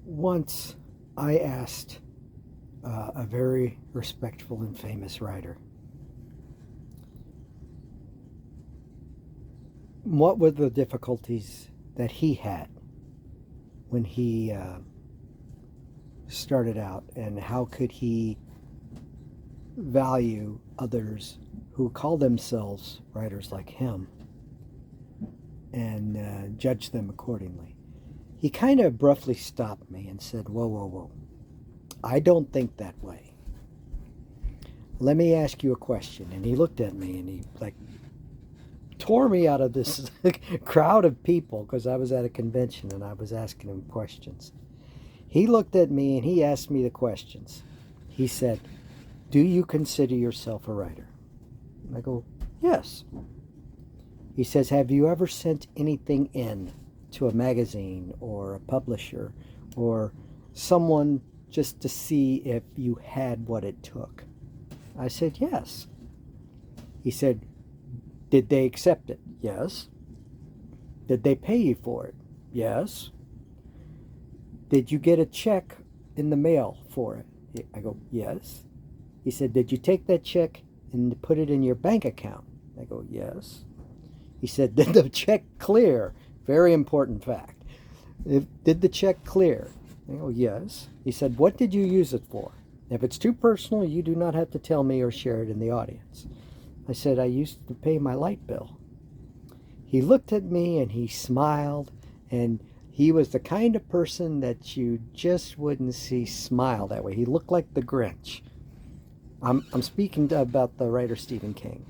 Once I asked a very respectful and famous writer, what were the difficulties that he had when he started out, and how could he value others who call themselves writers like him and judge them accordingly. He kind of abruptly stopped me and said, "Whoa, whoa, whoa. I don't think that way. Let me ask you a question." And he looked at me and he tore me out of this crowd of people, because I was at a convention and I was asking him questions. He looked at me and he asked me the questions. He said, "Do you consider yourself a writer?" And I go, "Yes." He says, "Have you ever sent anything in to a magazine or a publisher or someone just to see if you had what it took?" I said, "Yes." He said, "Did they accept it?" "Yes." "Did they pay you for it?" "Yes." "Did you get a check in the mail for it?" I go, "Yes." He said, "Did you take that check and put it in your bank account?" I go, "Yes." He said, "Did the check clear?" Very important fact. "Did the check clear?" I go, "Yes." He said, "What did you use it for? If it's too personal, you do not have to tell me or share it in the audience." I said, "I used it to pay my light bill." He looked at me and he smiled, and he was the kind of person that you just wouldn't see smile that way. He looked like the Grinch. I'm speaking about the writer Stephen King.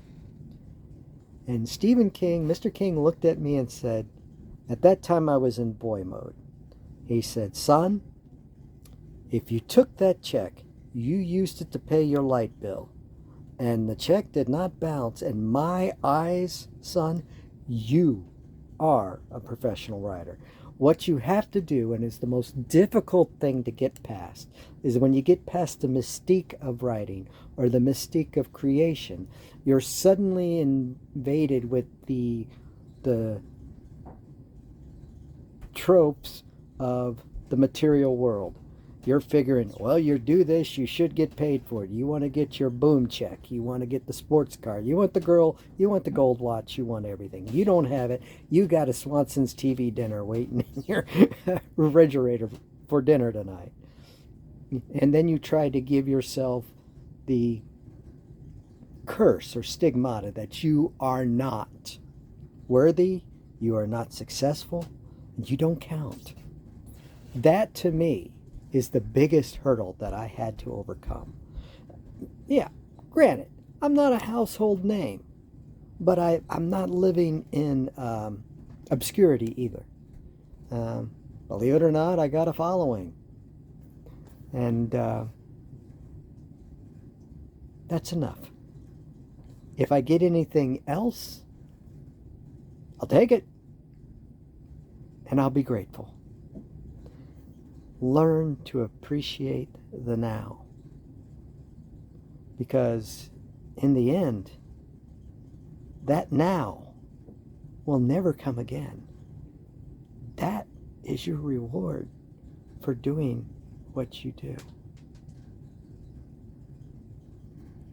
And Stephen King, Mr. King looked at me and said, at that time I was in boy mode. He said, "Son, if you took that check, you used it to pay your light bill, and the check did not bounce, in my eyes, son, you are a professional writer. What you have to do, and is the most difficult thing to get past, is when you get past the mystique of writing or the mystique of creation, you're suddenly invaded with the tropes of the material world. You're figuring, well, you do this, you should get paid for it. You want to get your boom check. You want to get the sports car. You want the girl. You want the gold watch. You want everything. You don't have it. You got a Swanson's TV dinner waiting in your refrigerator for dinner tonight. And then you try to give yourself the curse or stigmata that you are not worthy, you are not successful, and you don't count. That, to me, is the biggest hurdle that I had to overcome. Yeah, granted, I'm not a household name, but I'm not living in obscurity either. Believe it or not, I got a following. And that's enough. If I get anything else, I'll take it. And I'll be grateful. Learn to appreciate the now. Because in the end, that now will never come again. That is your reward for doing what you do.